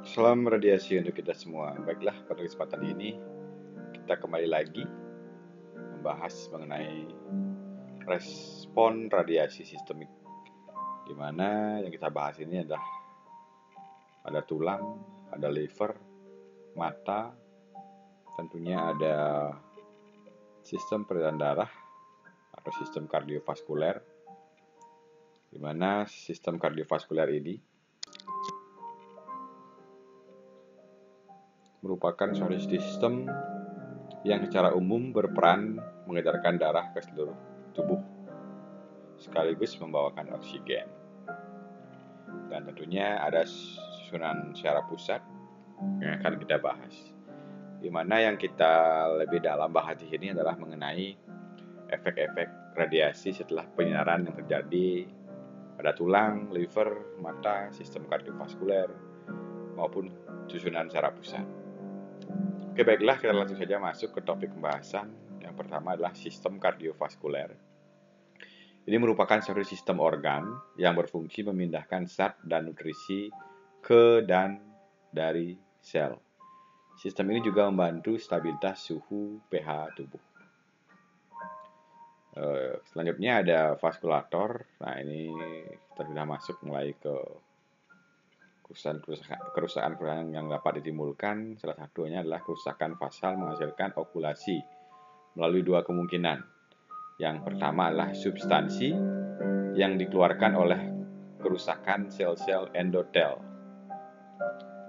Salam radiasi untuk kita semua. Baiklah, pada kesempatan ini kita kembali lagi membahas mengenai respon radiasi sistemik, di mana yang kita bahas ini adalah ada tulang, ada liver, mata, tentunya ada sistem peredaran darah atau sistem kardiovaskuler, di mana sistem kardiovaskuler ini merupakan suatu sistem yang secara umum berperan mengedarkan darah ke seluruh tubuh sekaligus membawakan oksigen. Dan tentunya ada susunan secara pusat yang akan kita bahas, di mana yang kita lebih dalam bahas di sini adalah mengenai efek-efek radiasi setelah penyinaran yang terjadi pada tulang, liver, mata, sistem kardiovaskuler maupun susunan secara pusat. Oke, baiklah, kita langsung saja masuk ke topik pembahasan. Yang pertama adalah sistem kardiovaskuler. Ini merupakan suatu sistem organ yang berfungsi memindahkan zat dan nutrisi ke dan dari sel. Sistem ini juga membantu stabilitas suhu pH tubuh. Selanjutnya ada vaskulator. Nah, ini kita sudah masuk mulai ke kerusakan yang dapat ditimbulkan. Salah satunya adalah kerusakan fasal menghasilkan okulasi melalui dua kemungkinan. Yang pertama adalah substansi yang dikeluarkan oleh kerusakan sel-sel endotel,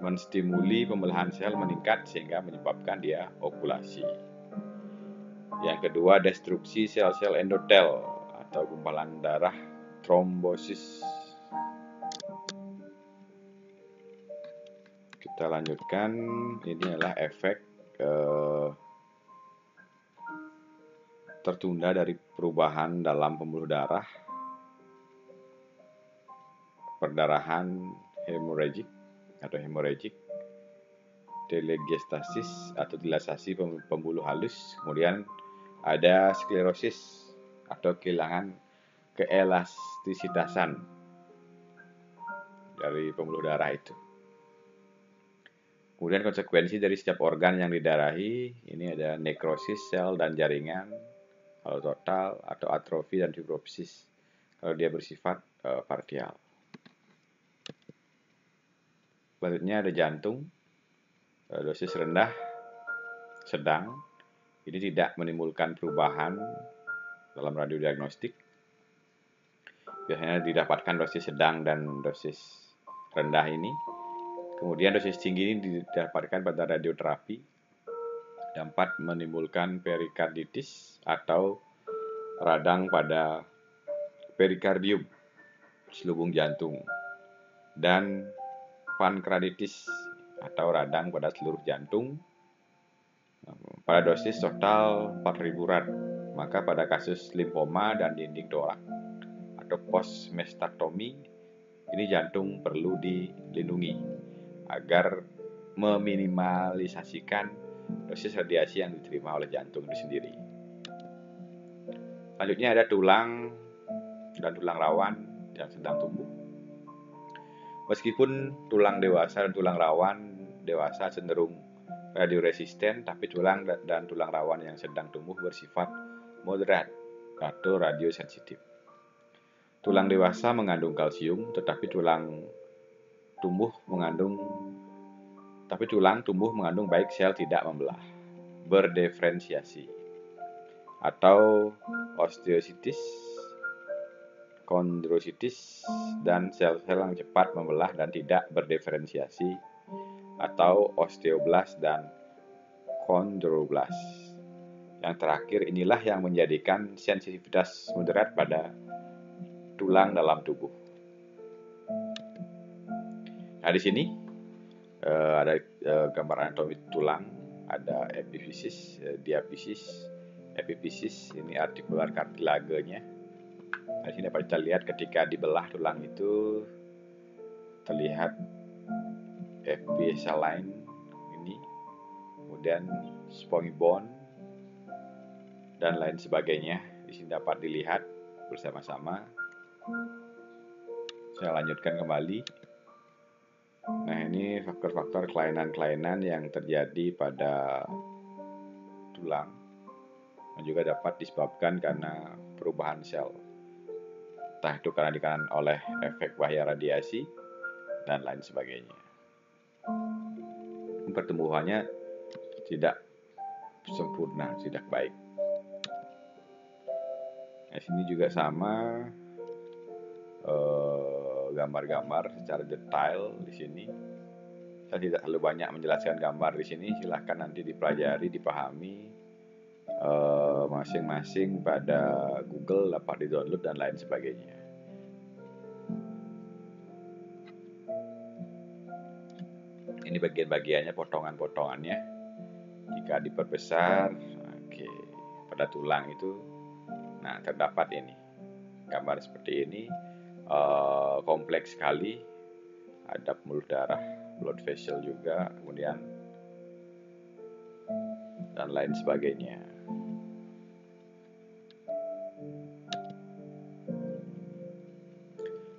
menstimuli pembelahan sel meningkat sehingga menyebabkan dia okulasi. Yang kedua, destruksi sel-sel endotel atau gumpalan darah, trombosis. Kita lanjutkan, ini adalah efek tertunda dari perubahan dalam pembuluh darah, perdarahan hemorrhagic atau hemorrhagic, telangiectasis atau dilatasi pembuluh halus, kemudian ada sklerosis atau kehilangan keelastisitasan dari pembuluh darah itu. Kemudian konsekuensi dari setiap organ yang didarahi, ini ada nekrosis sel dan jaringan kalau total, atau atrofi dan fibrosis kalau dia bersifat partial. Selanjutnya ada jantung, dosis rendah, sedang. Ini tidak menimbulkan perubahan dalam radiodiagnostik. Biasanya didapatkan dosis sedang dan dosis rendah ini. Kemudian dosis tinggi ini didapatkan pada radioterapi, dapat menimbulkan perikarditis atau radang pada perikardium, selubung jantung, dan pankratitis atau radang pada seluruh jantung pada dosis total 4.000 rad. Maka pada kasus limfoma dan dinding torak atau post-mestaktomi, ini jantung perlu dilindungi agar meminimalisasikan dosis radiasi yang diterima oleh jantung itu sendiri. Selanjutnya ada tulang dan tulang rawan yang sedang tumbuh. Meskipun tulang dewasa dan tulang rawan dewasa cenderung radioresisten, tapi tulang dan tulang rawan yang sedang tumbuh bersifat moderat atau radiosensitif. Tulang dewasa mengandung kalsium, tetapi tulang tumbuh mengandung baik sel tidak membelah, berdiferensiasi, atau osteositis, kondrositis, dan sel-sel yang cepat membelah dan tidak berdiferensiasi, atau osteoblas dan kondroblas. Yang terakhir inilah yang menjadikan sensitivitas moderat pada tulang dalam tubuh. Nah, di sini ada gambar anatomi tulang, ada epifisis, diafisis, epifisis, ini artikular kartilagenya. Nah, di sini dapat kita lihat ketika dibelah tulang itu terlihat episaline ini, kemudian spongy bone dan lain sebagainya. Di sini dapat dilihat bersama-sama. Saya lanjutkan kembali. Nah, ini faktor-faktor kelainan-kelainan yang terjadi pada tulang yang juga dapat disebabkan karena perubahan sel. Entah itu karena dikarenakan oleh efek bahaya radiasi dan lain sebagainya. Pertumbuhannya tidak sempurna, tidak baik. Nah, sini juga sama, gambar-gambar secara detail di sini. Saya tidak terlalu banyak menjelaskan gambar di sini. Silahkan nanti dipelajari, dipahami masing-masing pada Google, dapat di-download dan lain sebagainya. Ini bagian-bagiannya, potongan-potongannya. Jika diperbesar, oke, pada tulang itu, nah terdapat ini gambar seperti ini, kompleks sekali. Ada pembuluh darah, blood vessel juga, kemudian dan lain sebagainya.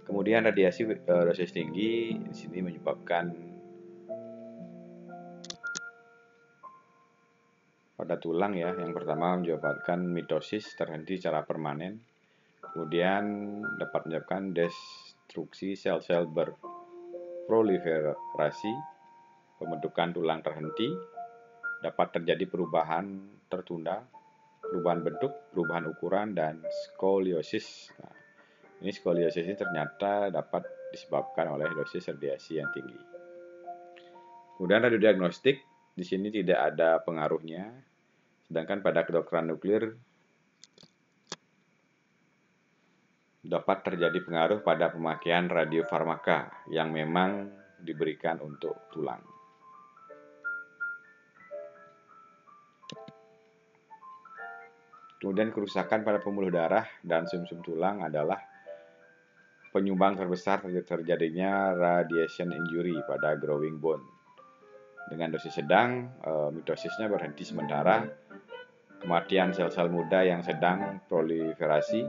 Kemudian radiasi dosis tinggi di sini menyebabkan pada tulang ya. Yang pertama menyebabkan mitosis terhenti secara permanen. Kemudian dapat menyebabkan destruksi sel-sel berproliferasi, pembentukan tulang terhenti, dapat terjadi perubahan tertunda, perubahan bentuk, perubahan ukuran, dan skoliosis. Nah, ini skoliosis ini ternyata dapat disebabkan oleh dosis radiasi yang tinggi. Kemudian radiodiagnostik di sini tidak ada pengaruhnya, sedangkan pada kedokteran nuklir dapat terjadi pengaruh pada pemakaian radiofarmaka yang memang diberikan untuk tulang. Kemudian kerusakan pada pembuluh darah dan sumsum tulang adalah penyumbang terbesar terjadinya radiation injury pada growing bone. Dengan dosis sedang, mitosisnya berhenti sementara, kematian sel-sel muda yang sedang proliferasi,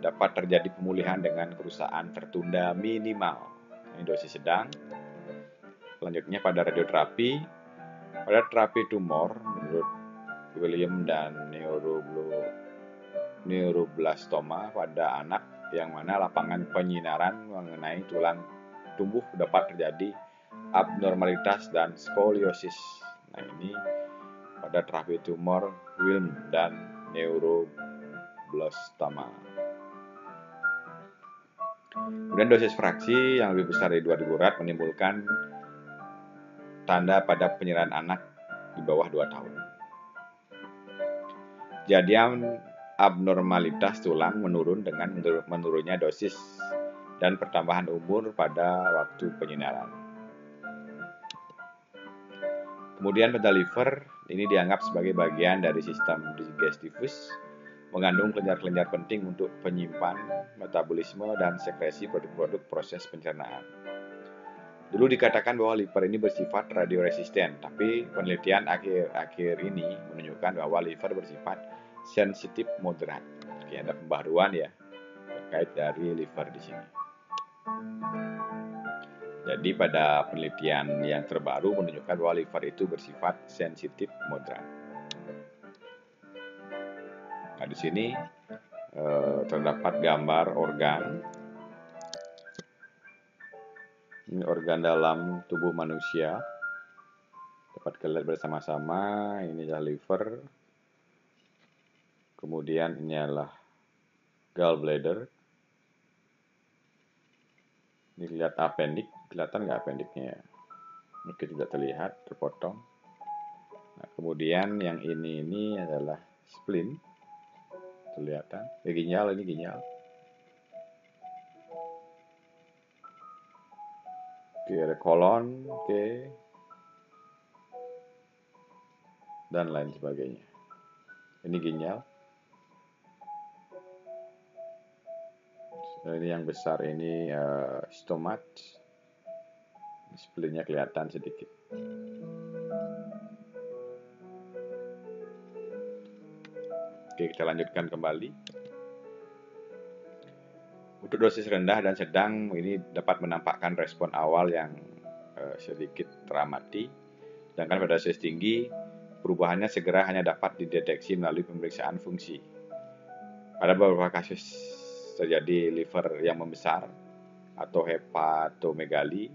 dapat terjadi pemulihan dengan kerusakan tertunda minimal. Ini dosis sedang. Selanjutnya pada radioterapi. Pada terapi tumor, menurut William dan neuroblastoma pada anak yang mana lapangan penyinaran mengenai tulang tumbuh dapat terjadi abnormalitas dan skoliosis. Nah, ini pada terapi tumor Wilm dan neuroblastoma. Kemudian dosis fraksi yang lebih besar dari 2000 rad menimbulkan tanda pada penyerahan anak di bawah 2 tahun. Kejadian abnormalitas tulang menurun dengan menurunnya dosis dan pertambahan umur pada waktu penyinaran. Kemudian pada liver, ini dianggap sebagai bagian dari sistem digestivus, mengandung kelenjar-kelenjar penting untuk penyimpan, metabolisme, dan sekresi produk-produk proses pencernaan. Dulu dikatakan bahwa liver ini bersifat radioresisten, tapi penelitian akhir-akhir ini menunjukkan bahwa liver bersifat sensitif moderat. Oke, ada pembaharuan ya terkait dari liver di sini. Jadi pada penelitian yang terbaru menunjukkan bahwa liver itu bersifat sensitif moderat. Nah, di sini terdapat gambar organ. Ini organ dalam tubuh manusia. Dapat kita lihat bersama-sama. Ini adalah liver. Kemudian ini adalah gallbladder. Ini lihat appendix. Kelihatan nggak appendixnya ya? Mungkin tidak terlihat, terpotong. Nah, kemudian yang ini adalah spleen. Kelihatan. Ginjal, ini ginjal. Oke, ada kolon, oke. Dan lain sebagainya. Ini ginjal. Ini yang besar ini stomat. Spleennya kelihatan sedikit. Oke, kita lanjutkan kembali. Untuk dosis rendah dan sedang ini dapat menampakkan respon awal yang sedikit teramati, sedangkan pada dosis tinggi perubahannya segera hanya dapat dideteksi melalui pemeriksaan fungsi. Pada beberapa kasus terjadi liver yang membesar atau hepatomegali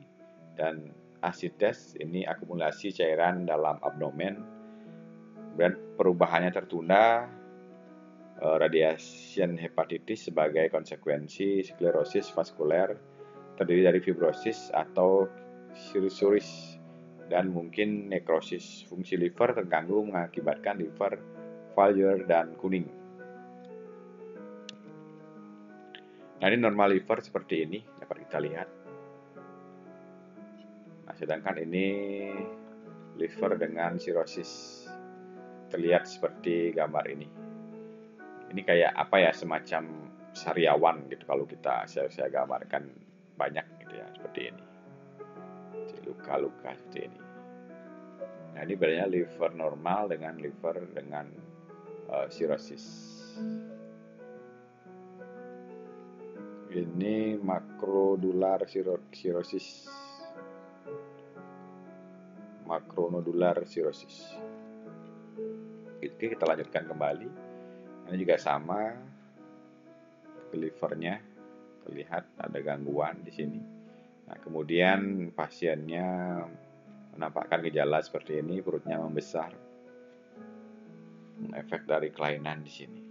dan asites, ini akumulasi cairan dalam abdomen, dan perubahannya tertunda. Radiation hepatitis sebagai konsekuensi sklerosis vaskuler terdiri dari fibrosis atau cirrhosis dan mungkin nekrosis. Fungsi liver terganggu mengakibatkan liver failure dan kuning. Nah, ini normal liver seperti ini dapat kita lihat. Nah, sedangkan ini liver dengan cirrhosis terlihat seperti gambar ini. Ini kayak apa ya, semacam sariawan gitu kalau saya gambarkan banyak gitu ya, seperti ini. Luka-luka seperti ini. Nah, ini bedanya liver normal dengan liver dengan cirrhosis. Ini makronodular cirrhosis. Makronodular cirrhosis. Oke, kita lanjutkan kembali. Ini juga sama, livernya terlihat ada gangguan di sini. Nah, kemudian pasiennya menampakkan gejala seperti ini, perutnya membesar, efek dari kelainan di sini.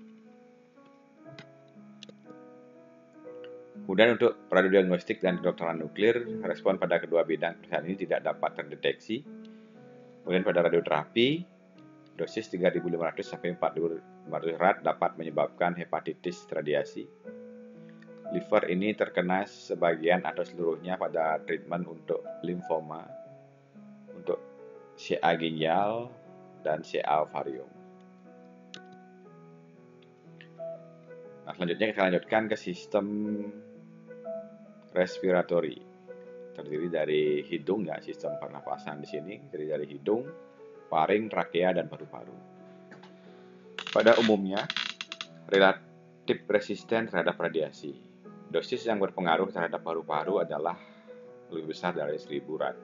Kemudian untuk radiodiagnostik dan kedokteran nuklir, respon pada kedua bidang pemeriksaan ini tidak dapat terdeteksi. Kemudian pada radioterapi, dosis 3.500 sampai 4.500 rad dapat menyebabkan hepatitis radiasi. Liver ini terkena sebagian atau seluruhnya pada treatment untuk limfoma, untuk CA ginjal, dan CA ovarium. Nah, selanjutnya kita lanjutkan ke sistem respiratory. Terdiri dari hidung ya, sistem pernapasan di sini terdiri dari hidung, faring, trakea, dan paru-paru. Pada umumnya, relatif resisten terhadap radiasi. Dosis yang berpengaruh terhadap paru-paru adalah lebih besar dari 1000 rad.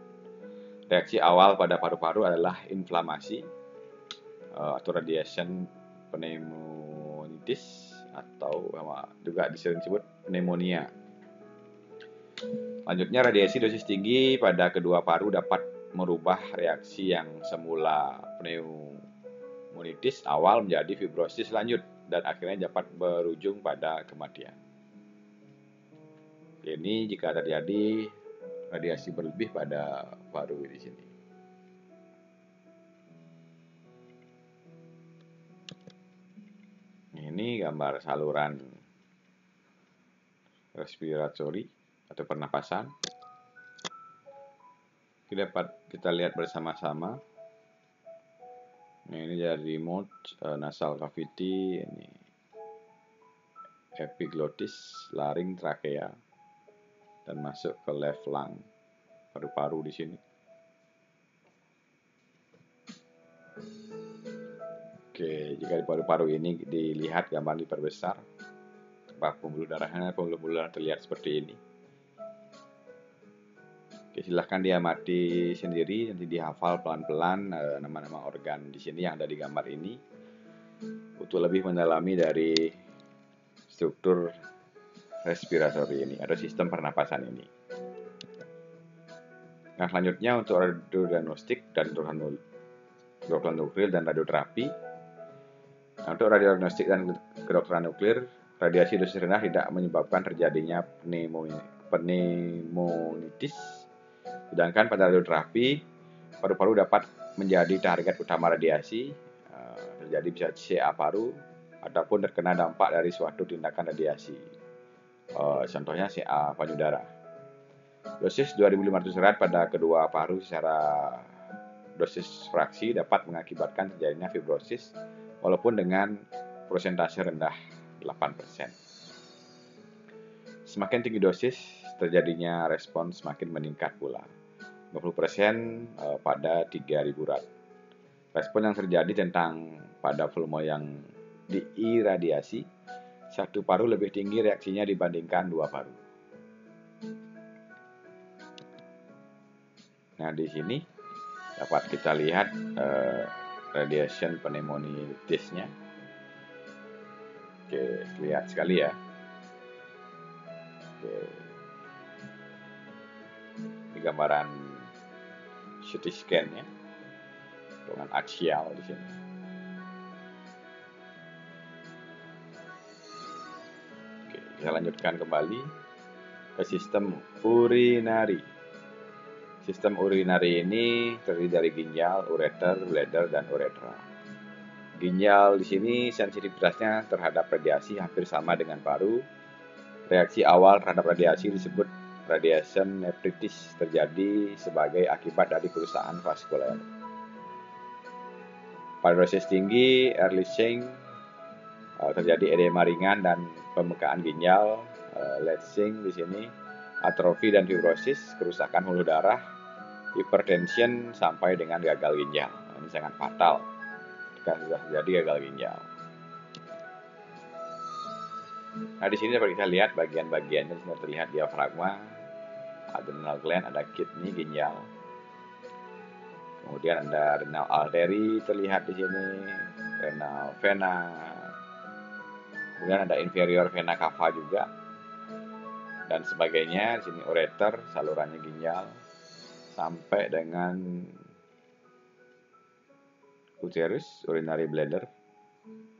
Reaksi awal pada paru-paru adalah inflamasi atau radiation pneumonitis atau juga disering disebut pneumonia. Lanjutnya, radiasi dosis tinggi pada kedua paru dapat merubah reaksi yang semula pneumonitis awal menjadi fibrosis lanjut dan akhirnya dapat berujung pada kematian. Ini jika terjadi radiasi berlebih pada paru di sini. Ini gambar saluran respiratory atau pernapasan. Kita lihat bersama-sama. Nah, ini dari remote nasal cavity, ini epiglottis, laring, trakea, dan masuk ke left lung, paru-paru di sini. Oke, jika di paru-paru ini dilihat gambar diperbesar, pembuluh darahnya terlihat seperti ini. Oke, silahkan diamati sendiri, nanti dihafal pelan-pelan nama-nama organ di sini yang ada di gambar ini untuk lebih mendalami dari struktur respiratory ini atau sistem pernapasan ini. Nah, selanjutnya untuk radiodiagnostik dan kedokteran nuklir dan radioterapi. Nah, untuk radiodiagnostik dan kedokteran nuklir, radiasi dosis rendah tidak menyebabkan terjadinya pneumonitis. Sedangkan pada radioterapi, paru-paru dapat menjadi target utama radiasi, terjadi bisa CA paru, ataupun terkena dampak dari suatu tindakan radiasi. Contohnya CA payudara. Dosis 2.500 rad pada kedua paru secara dosis fraksi dapat mengakibatkan terjadinya fibrosis, walaupun dengan persentase rendah 8%. Semakin tinggi dosis, terjadinya respon semakin meningkat pula. 50% pada 3.000 rad. Respon yang terjadi pada volume yang diiradiasi Satu paru lebih tinggi reaksinya dibandingkan dua paru. Nah, di sini dapat kita lihat radiation pneumonitis-nya. Oke, lihat sekali ya. Oke. Ini gambaran CT scan-nya dengan aksial di sini. Oke, kita lanjutkan kembali ke sistem urinari. Sistem urinari ini terdiri dari ginjal, ureter, bladder, dan uretra. Ginjal di sini sensitivitasnya terhadap radiasi hampir sama dengan paru. Reaksi awal terhadap radiasi disebut radiation nephritis, terjadi sebagai akibat dari kerusakan vaskuler. Pada dosis tinggi, early sync, terjadi edema ringan dan pembekaan ginjal. Late sync di sini atrofi dan fibrosis, kerusakan hulu darah, hipertension sampai dengan gagal ginjal. Ini sangat fatal jika sudah terjadi gagal ginjal. Nah, di sini dapat kita lihat bagian-bagiannya. Sudah terlihat diafragma, adrenal gland, ada kidney, ginjal. Kemudian ada renal artery terlihat di sini, renal vena. Kemudian ada inferior vena cava juga, dan sebagainya. Di sini ureter, salurannya ginjal, sampai dengan uterus, urinary bladder,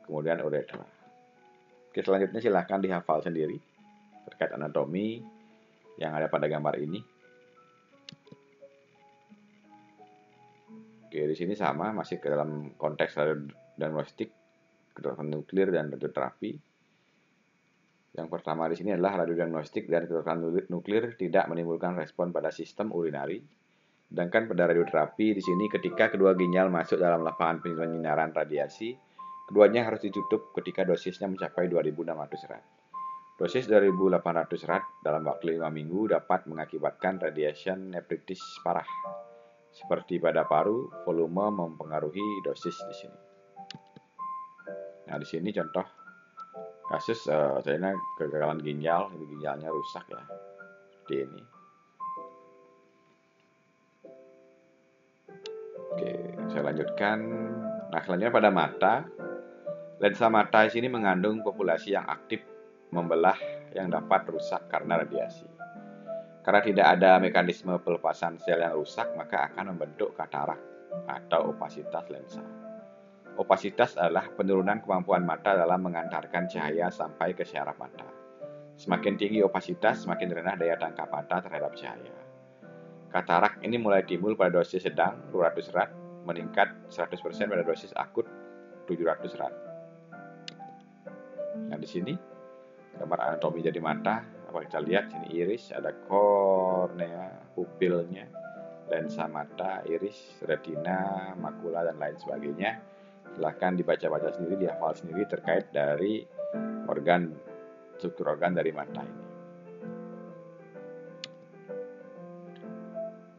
kemudian uretra. Oke, selanjutnya silahkan dihafal sendiri terkait anatomi yang ada pada gambar ini. Oke, di sini sama, masih ke dalam konteks radiodiagnostik, kedokteran nuklir dan radioterapi. Yang pertama di sini adalah radiodiagnostik dan kedokteran nuklir tidak menimbulkan respon pada sistem urinari. Sedangkan pada radioterapi di sini ketika kedua ginjal masuk dalam lapangan penyinaran radiasi, keduanya harus ditutup ketika dosisnya mencapai 2600 rad. Dosis 2800 rad dalam waktu 5 minggu dapat mengakibatkan radiation nephritis parah. Seperti pada paru, volume mempengaruhi dosis di sini. Nah, di sini contoh kasus misalnya kegagalan ginjal, ginjalnya rusak ya, seperti ini. Oke, saya lanjutkan. Nah, selanjutnya pada mata. Lensa mata di sini mengandung populasi yang aktif membelah yang dapat rusak karena radiasi. Karena tidak ada mekanisme pelepasan sel yang rusak, maka akan membentuk katarak atau opasitas lensa. Opasitas adalah penurunan kemampuan mata dalam mengantarkan cahaya sampai ke syaraf mata. Semakin tinggi opasitas, semakin rendah daya tangkap mata terhadap cahaya. Katarak ini mulai timbul pada dosis sedang 200 rad, meningkat 100% pada dosis akut 700 rad. Nah, di sini gambar anatomi jadi mata. Apa kita lihat sini iris, ada kornea, pupilnya, lensa mata, iris, retina, makula dan lain sebagainya. Silahkan dibaca-baca sendiri, dihafal sendiri terkait dari struktur organ dari mata ini.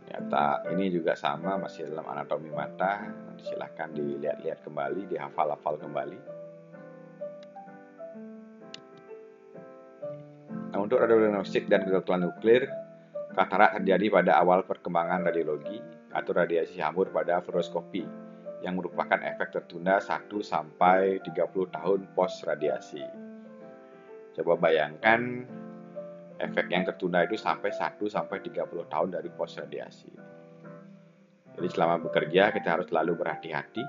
Nyata ini juga sama, masih dalam anatomi mata. Silahkan dilihat-lihat kembali, dihafal-hafal kembali. Nah, untuk radiodiagnostik dan kedokteran nuklir, katarak terjadi pada awal perkembangan radiologi atau radiasi hamur pada fluoroskopi, yang merupakan efek tertunda 1-30 tahun post radiasi. Coba bayangkan efek yang tertunda itu sampai 1-30 tahun dari post radiasi. Jadi selama bekerja kita harus selalu berhati-hati,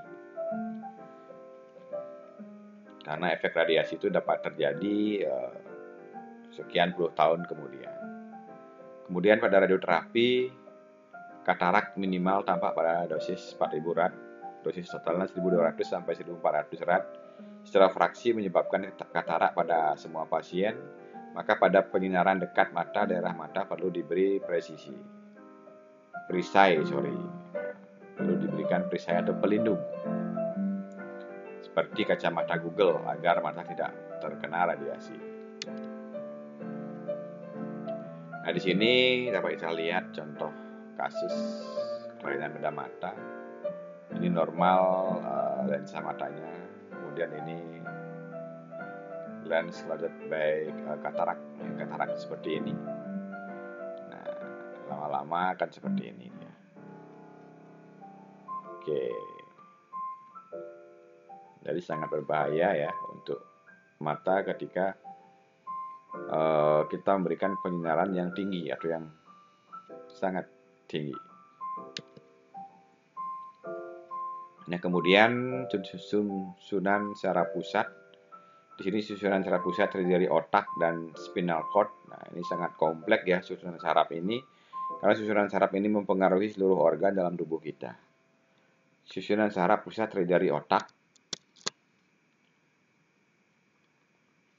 karena efek radiasi itu dapat terjadi sekian puluh tahun kemudian. Kemudian pada radioterapi, katarak minimal tampak pada dosis 4000 rad, dosis totalnya 1200 sampai 1400 rad. Secara fraksi menyebabkan katarak pada semua pasien, maka pada penyinaran dekat mata, daerah mata perlu diberi perlu diberikan perisai atau pelindung, seperti kacamata Google agar mata tidak terkena radiasi. Nah, di sini dapat kita lihat contoh kasus kelainan pada mata. Ini normal lensa matanya, kemudian ini glands clouded by katarak. Katarak seperti ini. Nah, lama-lama akan seperti ini ya. Oke. Jadi sangat berbahaya ya untuk mata ketika kita memberikan penyinaran yang tinggi atau yang sangat tinggi. Nah, kemudian susunan saraf pusat. Di sini susunan saraf pusat terdiri dari otak dan spinal cord. Nah, ini sangat kompleks ya susunan saraf ini, karena susunan saraf ini mempengaruhi seluruh organ dalam tubuh kita. Susunan saraf pusat terdiri dari otak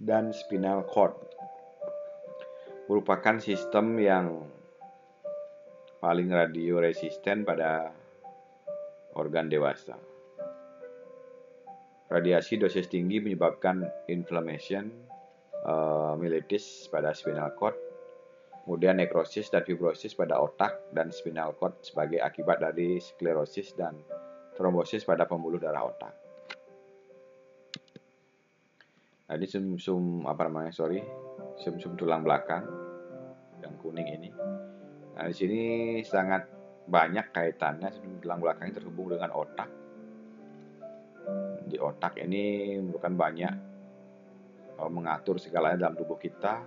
dan spinal cord. Merupakan sistem yang paling radioresisten pada organ dewasa. Radiasi dosis tinggi menyebabkan inflammation, mielitis pada spinal cord, kemudian nekrosis dan fibrosis pada otak dan spinal cord sebagai akibat dari sklerosis dan trombosis pada pembuluh darah otak. Nah, ini sum-sum tulang belakang yang kuning ini. Nah, di sini sangat banyak kaitannya. Sum tulang belakang ini terhubung dengan otak. Di otak ini bukan banyak mengatur segalanya dalam tubuh kita,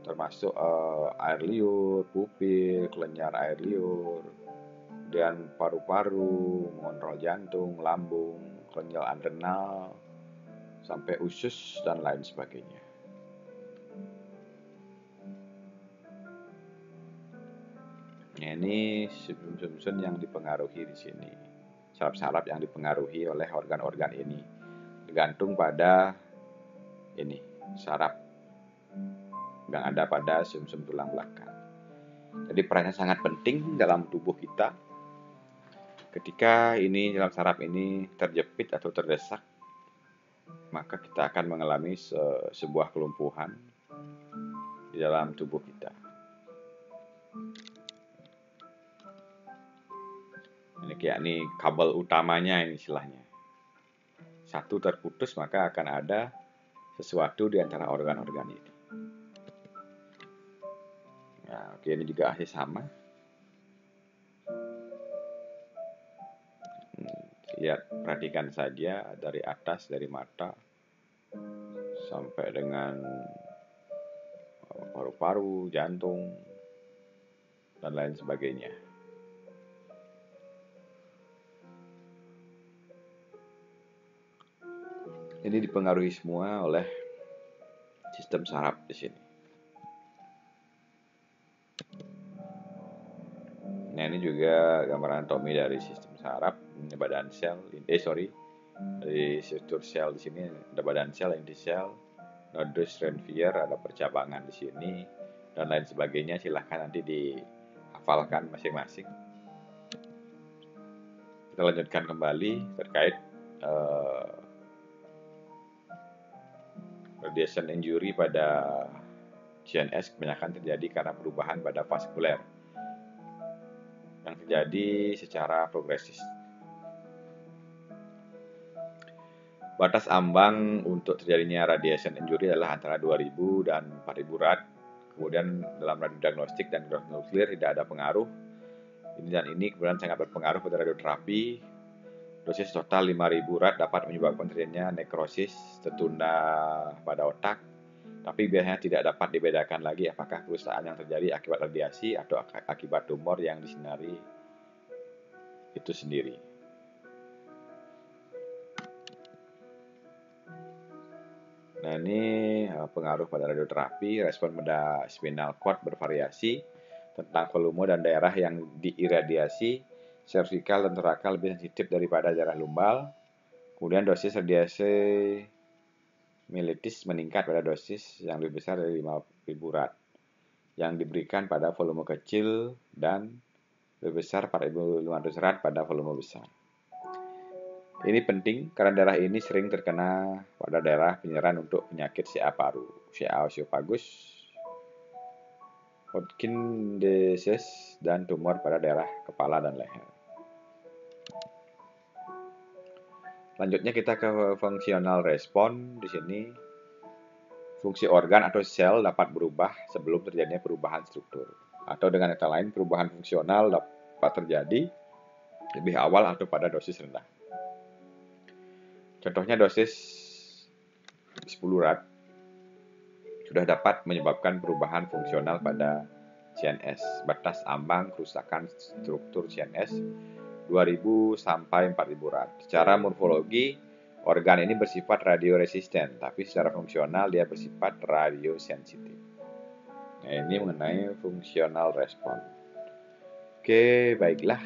termasuk air liur, pupil, kelenjar air liur, dan paru-paru, mengontrol jantung, lambung, kelenjar adrenal, sampai usus dan lain sebagainya. Nah, ini sum-sum yang dipengaruhi di sini. Saraf-saraf yang dipengaruhi oleh organ-organ ini tergantung pada ini saraf yang ada pada sum-sum tulang belakang. Jadi perannya sangat penting dalam tubuh kita. Ketika ini dalam saraf ini terjepit atau terdesak, maka kita akan mengalami sebuah kelumpuhan di dalam tubuh kita. Ini kabel utamanya ini istilahnya. Satu terputus maka akan ada sesuatu di antara organ-organ ini. Nah, oke, ini juga masih sama. Lihat, perhatikan saja dari atas, dari mata sampai dengan paru-paru, jantung, dan lain sebagainya. Ini dipengaruhi semua oleh sistem saraf di sini. Nah, ini juga gambaran anatomi dari sistem saraf, ini badan sel, dari struktur sel di sini ada badan sel, inti sel, nodus renvier, ada percabangan di sini, dan lain sebagainya. Silahkan nanti dihafalkan masing-masing. Kita lanjutkan kembali terkait radiation injury pada CNS kebanyakan terjadi karena perubahan pada vaskuler yang terjadi secara progresif. Batas ambang untuk terjadinya radiation injury adalah antara 2000 dan 4000 rad. Kemudian dalam radiodiagnostik dan nuklir tidak ada pengaruh. Ini kemudian sangat berpengaruh pada radioterapi. Dosis total 5000 rad dapat menyebabkan terjadinya nekrosis tertunda pada otak, tapi biasanya tidak dapat dibedakan lagi apakah kerusakan yang terjadi akibat radiasi atau akibat tumor yang disinari itu sendiri. Nah, ini pengaruh pada radioterapi. Respon pada spinal cord bervariasi tentang volume dan daerah yang diiradiasi. Cervical dan torakal lebih sensitif daripada daerah lumbal. Kemudian dosis radiasi mielitis meningkat pada dosis yang lebih besar dari 5000 rad yang diberikan pada volume kecil dan lebih besar 4500 rad pada volume besar. Ini penting karena daerah ini sering terkena pada daerah penyerahan untuk penyakit CA paru, CA esophagus, Hodgkin disease, dan tumor pada daerah kepala dan leher. Selanjutnya kita ke fungsional respon. Di sini fungsi organ atau sel dapat berubah sebelum terjadinya perubahan struktur. Atau dengan kata lain, perubahan fungsional dapat terjadi lebih awal atau pada dosis rendah. Contohnya dosis 10 rad sudah dapat menyebabkan perubahan fungsional pada CNS. Batas ambang kerusakan struktur CNS 2000 sampai 4000 rad. Secara morfologi, organ ini bersifat radioresisten, tapi secara fungsional dia bersifat radiosensitif. Nah, ini mengenai fungsional respon. Oke, baiklah.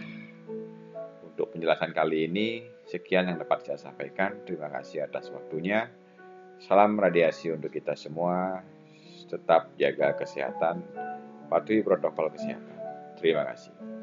Untuk penjelasan kali ini, sekian yang dapat saya sampaikan. Terima kasih atas waktunya. Salam radiasi untuk kita semua. Tetap jaga kesehatan, patuhi protokol kesehatan. Terima kasih.